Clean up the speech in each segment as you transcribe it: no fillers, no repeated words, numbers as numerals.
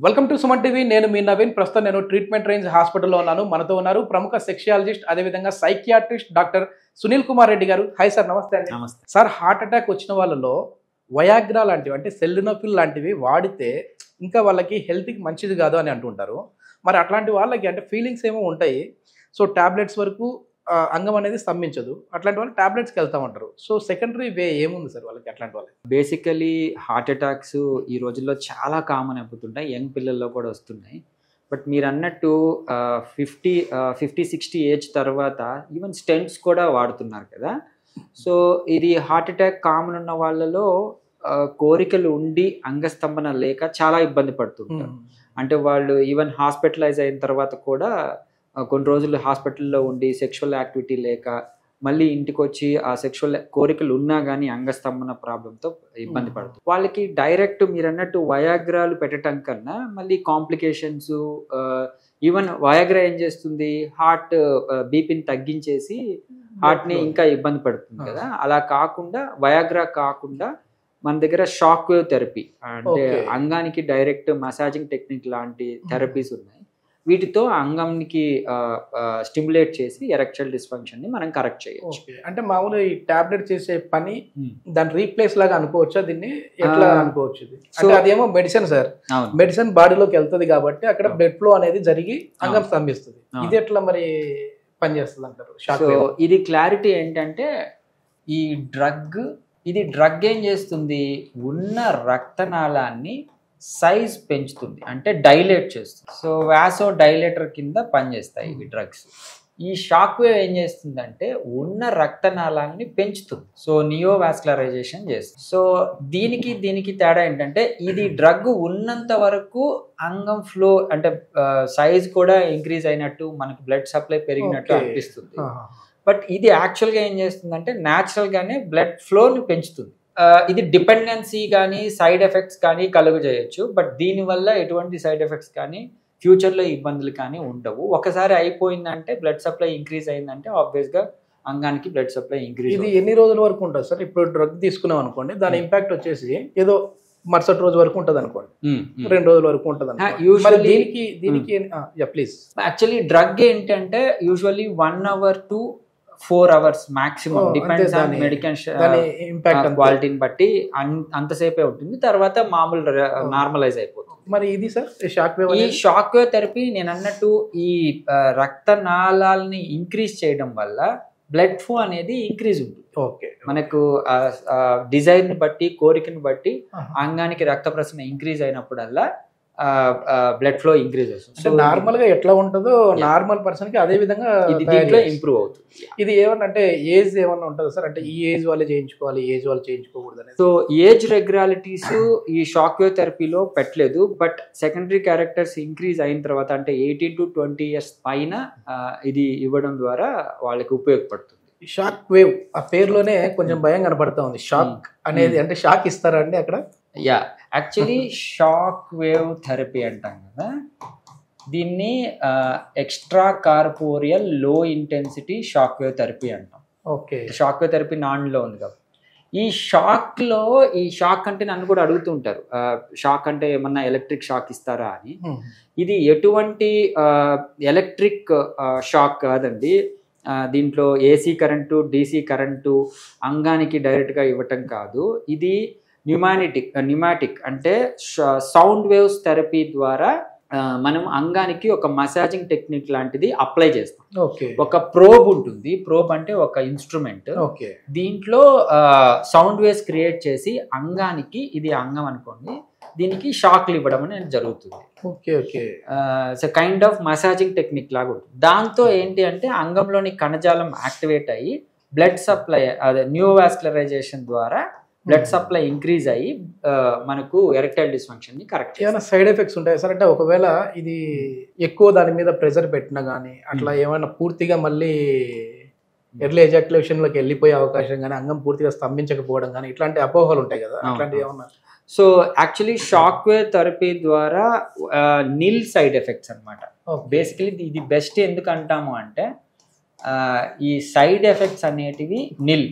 Welcome to Suman TV. నేను మీ నవీన్. ప్రస్తుతం నేను ట్రీట్మెంట్ రేంజ్ హాస్పిటల్లో ఉన్నాను. మనతో ఉన్నారు ప్రముఖ సెక్సియాలజిస్ట్ అదేవిధంగా సైకియాట్రిస్ట్ డాక్టర్ సునీల్ కుమార్ రెడ్డి గారు. హాయ్ సార్, నమస్తే అండి. నమస్తే సార్, హార్ట్ అటాక్ వచ్చిన వాళ్ళలో వయాగ్రా లాంటివి అంటే సెల్లినోఫిల్ లాంటివి వాడితే ఇంకా వాళ్ళకి హెల్త్కి మంచిది కాదు అని అంటుంటారు. మరి అట్లాంటి వాళ్ళకి అంటే ఫీలింగ్స్ ఏమో ఉంటాయి. సో టాబ్లెట్స్ వరకు అంగం అనేది స్తంభించదు. అట్లాంటి వాళ్ళు టాబ్లెట్స్కి వెళ్తామంటారు. సో సెకండరీ వే ఏముంది సార్ వాళ్ళకి అట్లాంటి వాళ్ళకి? బేసికలీ హార్ట్ అటాక్స్ ఈ రోజుల్లో చాలా కామన్ అయిపోతుంటాయి, యంగ్ పిల్లల్లో కూడా వస్తున్నాయి. బట్ మీరు అన్నట్టు 50-60 ఏజ్ తర్వాత ఈవెన్ స్టెంట్స్ కూడా వాడుతున్నారు కదా. సో ఇది హార్ట్ అటాక్ కామన్ ఉన్న వాళ్ళలో కోరికలు ఉండి అంగస్తంభన లేక చాలా ఇబ్బంది పడుతుంటారు. అంటే వాళ్ళు ఈవెన్ హాస్పిటలైజ్ అయిన తర్వాత కూడా కొన్ని రోజులు హాస్పిటల్లో ఉండి సెక్షువల్ యాక్టివిటీ లేక మళ్ళీ ఇంటికి వచ్చి ఆ సెక్షువల్ కోరికలు ఉన్నా కానీ అంగస్తంభన ప్రాబ్లంతో ఇబ్బంది పడుతుంది. వాళ్ళకి డైరెక్ట్ మీరు అన్నట్టు వయాగ్రాలు పెట్టడం కన్నా మళ్ళీ కాంప్లికేషన్స్, ఈవెన్ వయాగ్రా ఏం చేస్తుంది, హార్ట్ బీపీని తగ్గించేసి హార్ట్ని ఇంకా ఇబ్బంది పడుతుంది కదా. అలా కాకుండా వయాగ్రా కాకుండా మన దగ్గర షాక్ వేవ్ థెరపీ అంటే అంగానికి డైరెక్ట్ మసాజింగ్ టెక్నిక్ లాంటి థెరపీస్ ఉన్నాయి. వీటితో అంగంకి స్టిమ్యులేట్ చేసి ఎరెక్టైల్ డిస్ఫంక్షన్ ని మనం కరెక్ట్ చేయొచ్చు. అంటే మామూలుగా ఈ టాబ్లెట్ చేసే పని దాని రీప్లేస్ లాగా అనుకోవచ్చా? దీన్ని ఎట్లా అనుకోవచ్చు? అంటే అదేమో మెడిసిన్ సార్, మెడిసిన్ బాడీలోకి వెళ్తుంది కాబట్టి అక్కడ బ్లడ్ ఫ్లో అనేది జరిగి అంగం స్తంభిస్తుంది. ఇది ఎట్లా మరి పనిచేస్తుంది అంటారు? సో ఇది క్లారిటీ ఏంటంటే ఈ డ్రగ్ ఏం చేస్తుంది, ఉన్న రక్తనాళాన్ని సైజ్ పెంచుతుంది, అంటే డైలేట్ చేస్తుంది. సో వాసో డైలేటర్ కింద పనిచేస్తాయి ఈ డ్రగ్స్. ఈ షాక్ వేవ్ ఏం చేస్తుందంటే ఉన్న రక్తనాళాన్ని పెంచుతుంది. సో నియోవాస్కులరైజేషన్ చేస్తుంది. సో దీనికి తేడా ఏంటంటే ఇది డ్రగ్ ఉన్నంత వరకు అంగం ఫ్లో అంటే సైజ్ కూడా ఇంక్రీజ్ అయినట్టు మనకు బ్లడ్ సప్లై పెరిగినట్టు అనిపిస్తుంది. బట్ ఇది యాక్చువల్గా ఏం చేస్తుందంటే న్యాచురల్గానే బ్లడ్ ఫ్లోని పెంచుతుంది. ఇది డిపెండెన్సీ కానీ సైడ్ ఎఫెక్ట్స్ కానీ కలుగజేయచ్చు. బట్ దీనివల్ల ఎటువంటి సైడ్ ఎఫెక్ట్స్ కానీ ఫ్యూచర్లో ఇబ్బందులు కానీ ఉండవు. ఒకసారి అయిపోయిందంటే బ్లడ్ సప్లై ఇంక్రీజ్ అయిందంటే ఆబ్వియస్గా అంగానికి బ్లడ్ సప్లై ఇంక్రీజ్. ఇది ఎన్ని రోజుల వరకు ఉంటుంది సార్? ఇప్పుడు డ్రగ్ తీసుకున్నాం అనుకోండి, దాని ఇంపాక్ట్ వచ్చేసి ఏదో మరుసటి రోజు వరకు ఉంటుంది అనుకోండి, 2 రోజుల వరకు ఉంటుంది. దీనికి ప్లీజ్. యాక్చువల్లీ డ్రగ్ ఏంటంటే usually 1 hour to 4 hours maximum, depends on medication impact క్వాలిటీని బట్టి అంతసేపే ఉంటుంది. తర్వాత మామూలు నార్మలైజ్ అయిపోతుంది. మరి ఇది సార్ ఈ షాక్ వేవ్ థెరపీ నేను అన్నట్టు ఈ రక్తనాళాలని ఇంక్రీజ్ చేయడం వల్ల బ్లడ్ ఫ్లో అనేది ఇంక్రీజ్ ఉంటుంది. ఓకే, మనకు డిజైర్ ని బట్టి కోరికని బట్టి అంగానికి రక్త ప్రసరణ ఇంక్రీజ్ అయినప్పుడల్లా బ్లడ్ ఫ్లో ఇంక్రీజ్ అవుతుంది. నార్మల్ గా ఎట్లా ఉంటుందో నార్మల్ పర్సన్ కి అదే విధంగా దీంట్లో ఇంప్రూవ్ అవుతుంది. ఇది ఏమన్నా అంటే ఏజ్ ఏమన్నా ఉంటుందా సార్? అంటే ఈ ఏజ్ వాళ్ళే చేయించుకోవాలి, ఈ ఏజ్ వాళ్ళు చేయించుకోకూడదు అనేది? సో ఏజ్ రెగ్యులారిటీస్ ఈ షాక్ వేవ్ థెరపీలో పెట్టలేదు. బట్ సెకండరీ క్యారెక్టర్స్ ఇంక్రీజ్ అయిన తర్వాత అంటే 18 to 20 years పైన ఇది ఇవ్వడం ద్వారా వాళ్ళకి ఉపయోగపడుతుంది. షాక్ వేవ్ ఆ పేరులోనే కొంచెం భయం కనపడతా ఉంది. షాక్ అనేది అంటే షాక్ ఇస్తారా అండి అక్కడ? Yeah, actually shock wave therapy అంటాం కదా, దీన్ని ఎక్స్ట్రా కార్పోరియల్ లో ఇంటెన్సిటీ షాక్ వేవ్ థెరపీ అంటాం. ఓకే, షాక్ వేవ్ థెరపీ నాన్లో ఉంది కాబట్టి ఈ షాక్ అంటే నన్ను కూడా అడుగుతూ ఉంటారు, షాక్ అంటే ఏమన్నా ఎలక్ట్రిక్ షాక్ ఇస్తారా అని. ఇది ఎటువంటి ఎలక్ట్రిక్ షాక్ కాదండి. దీంట్లో ఏసీ కరెంటు, డీసీ కరెంటు అంగానికి డైరెక్ట్గా ఇవ్వటం కాదు. ఇది న్యూమాటిక్ అంటే సౌండ్ వేవ్స్ థెరపీ ద్వారా మనం అంగానికి ఒక మసాజింగ్ టెక్నిక్ లాంటిది అప్లై చేస్తాం. ఒక ప్రోబ్ ఉంటుంది. ప్రోబ్ అంటే ఒక ఇన్స్ట్రుమెంట్. దీంట్లో సౌండ్ వేవ్స్ క్రియేట్ చేసి అంగానికి, ఇది అంగం అనుకోండి, దీనికి షాక్లు ఇవ్వడం అనేది జరుగుతుంది. So kind of massaging technique లాగా ఉంటుంది. దాంతో ఏంటి అంటే అంగంలోని కణజాలం యాక్టివేట్ అయ్యి బ్లడ్ సప్లై, అదే నియోవాస్కులరైజేషన్ ద్వారా బ్లడ్ సప్లై ఇంక్రీజ్ అయ్యి మనకు ఎరెక్టైల్ డిస్ఫంక్షన్ ని కరెక్ట్. ఏమైనా సైడ్ ఎఫెక్ట్స్ ఉంటాయి సార్? అంటే ఒకవేళ ఇది ఎక్కువ దాని మీద ప్రెషర్ పెట్టినా కానీ అట్లా ఏమైనా పూర్తిగా మళ్ళీ ఎర్లీ ఎజాక్యులేషన్ లోకి వెళ్ళిపోయే అవకాశం కానీ, అంగం పూర్తిగా స్తంభించకపోవడం కానీ ఇట్లాంటి అపోహలు ఉంటాయి కదా, అట్లాంటివి ఏమన్నా? So actually shock wave therapy ద్వారా నిల్ సైడ్ ఎఫెక్ట్స్ అనమాట. బేసికలీ ఇది బెస్ట్ ఎందుకు అంటాము అంటే ఈ సైడ్ ఎఫెక్ట్స్ అనేటివి నిల్.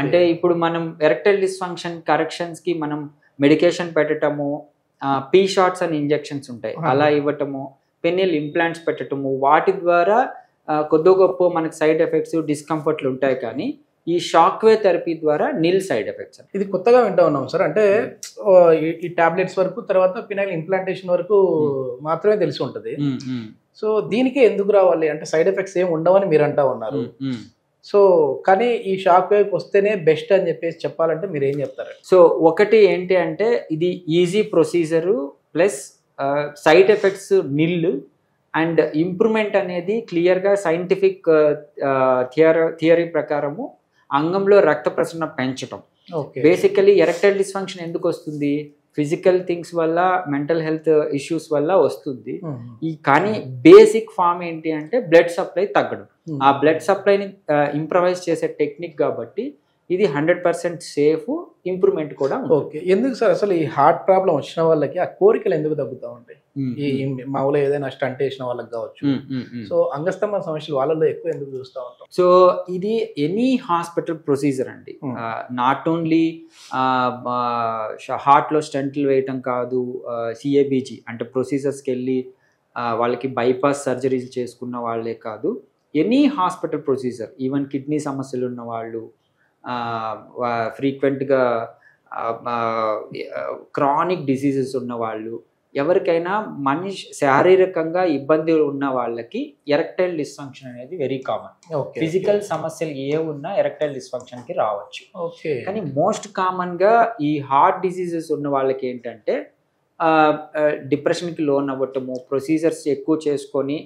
అంటే ఇప్పుడు మనం ఎరెక్టైల్ డిస్ఫంక్షన్ కరెక్షన్స్ కి మనం మెడికేషన్ పెట్టడము, పీ షాట్స్ అని ఇంజెక్షన్స్ ఉంటాయి, అలా ఇవ్వటము, పెనియల్ ఇంప్లాంట్స్ పెట్టటము, వాటి ద్వారా కొద్ది గొప్ప మనకి సైడ్ ఎఫెక్ట్స్ డిస్కంఫర్ట్లు ఉంటాయి, కానీ ఈ షాక్ వేవ్ థెరపీ ద్వారా నిల్ సైడ్ ఎఫెక్ట్స్. ఇది కొత్తగా వింటా ఉన్నాం సార్. అంటే ఈ టాబ్లెట్స్ వరకు, తర్వాత పినైల్ ఇంప్లాంటేషన్ వరకు మాత్రమే తెలిసి ఉంటుంది. సో దీనికే ఎందుకు రావాలి అంటే సైడ్ ఎఫెక్ట్స్ ఏమి ఉండవని మీరు అంటా ఉన్నారు. సో కానీ ఈ షాక్ వేవ్ వస్తేనే బెస్ట్ అని చెప్పేసి చెప్పాలంటే మీరు ఏం చెప్తారు? సో ఒకటి ఏంటి అంటే ఇది easy procedure plus side effects nil and improvement అనేది క్లియర్గా సైంటిఫిక్ థియరీ ప్రకారము అంగంలో రక్త ప్రసరణ పెంచటం. బేసికలీ ఎరెక్టైల్ డిస్ఫంక్షన్ ఎందుకు వస్తుంది? ఫిజికల్ థింగ్స్ వల్ల, మెంటల్ హెల్త్ ఇష్యూస్ వల్ల వస్తుంది. కానీ బేసిక్ ఫామ్ ఏంటి అంటే బ్లడ్ సప్లై తగ్గడం. ఆ బ్లడ్ సప్లైని ఇంప్రవైజ్ చేసే టెక్నిక్ కాబట్టి ఇది 100% సేఫ్, ఇంప్రూవ్మెంట్ కూడా. ఓకే, ఎందుకు సార్ అసలు ఈ హార్ట్ ప్రాబ్లం వచ్చిన వాళ్ళకి ఆ కోరికలు ఎందుకు తగ్గుతూ ఉంటాయి? ఈ మామూలుగా ఏదైనా స్టంట్ వేసిన వాళ్ళకి కావచ్చు, సో అంగస్తంభన సమస్యలు వాళ్ళలో ఎక్కువ ఎందుకు చూస్తూ ఉంటాం? సో ఇది ఎనీ హాస్పిటల్ ప్రొసీజర్ అండి. నాట్ ఓన్లీ హార్ట్లో స్టంట్లు వేయటం కాదు, సిఏబిజి అంటే ప్రొసీజర్స్కి వెళ్ళి వాళ్ళకి బైపాస్ సర్జరీలు చేసుకున్న వాళ్ళే కాదు, any hospital procedure, even kidney సమస్యలు ఉన్న వాళ్ళు, ఫ్రీక్వెంట్గా క్రానిక్ డిసీజెస్ ఉన్న వాళ్ళు, ఎవరికైనా శారీరకంగా ఇబ్బంది ఉన్న వాళ్ళకి ఎరెక్టైల్ డిస్ఫంక్షన్ అనేది వెరీ కామన్. ఫిజికల్ సమస్యలు ఏ ఉన్నా ఎరెక్టైల్ డిస్ఫంక్షన్కి రావచ్చు. కానీ మోస్ట్ కామన్గా ఈ హార్ట్ డిసీజెస్ ఉన్న వాళ్ళకి ఏంటంటే డిప్రెషన్కి లోన్ అవ్వటము, ప్రొసీజర్స్ ఎక్కువ చేసుకొని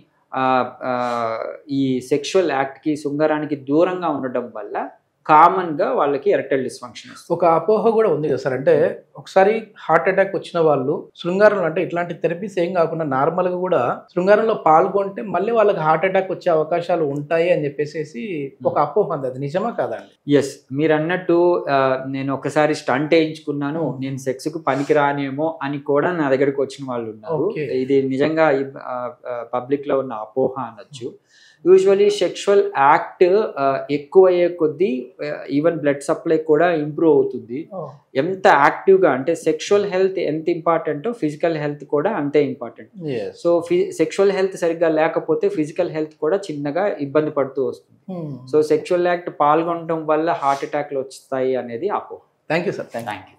ఈ సెక్షువల్ యాక్ట్కి, శృంగారానికి దూరంగా ఉండటం వల్ల కామన్గా వాళ్ళకి ఎరెక్టైల్ డిస్ఫంక్షన్. ఒక అపోహ కూడా ఉంది కదా సార్, అంటే ఒకసారి హార్ట్ అటాక్ వచ్చిన వాళ్ళు శృంగారంలో అంటే ఇట్లాంటి థెరపీస్ ఏం కాకుండా నార్మల్గా కూడా శృంగారంలో పాల్గొంటే మళ్ళీ వాళ్ళకి హార్ట్ అటాక్ వచ్చే అవకాశాలు ఉంటాయి అని చెప్పేసి ఒక అపోహ ఉంది. అది నిజమా కాదండి? ఎస్, మీరు అన్నట్టు నేను ఒకసారి స్టంట్ వేయించుకున్నాను, నేను సెక్స్కు పనికి రానేమో అని కూడా నా దగ్గరకు వచ్చిన వాళ్ళు ఉన్నారు. ఇది నిజంగా పబ్లిక్లో ఉన్న అపోహ అనొచ్చు. యూజువలీ సెక్షువల్ యాక్ట్ ఎక్కువ అయ్యే కొద్దీ ఈవెన్ బ్లడ్ సప్లై కూడా ఇంప్రూవ్ అవుతుంది. ఎంత యాక్టివ్గా అంటే సెక్షువల్ హెల్త్ ఎంత ఇంపార్టెంటో ఫిజికల్ హెల్త్ కూడా అంతే ఇంపార్టెంట్. సో సెక్షువల్ హెల్త్ సరిగ్గా లేకపోతే ఫిజికల్ హెల్త్ కూడా చిన్నగా ఇబ్బంది పడుతూ వస్తుంది. సో సెక్షువల్ యాక్ట్ పాల్గొనడం వల్ల హార్ట్ అటాక్లు వస్తాయి అనేది అపోహ. Thank you sir. Thank you.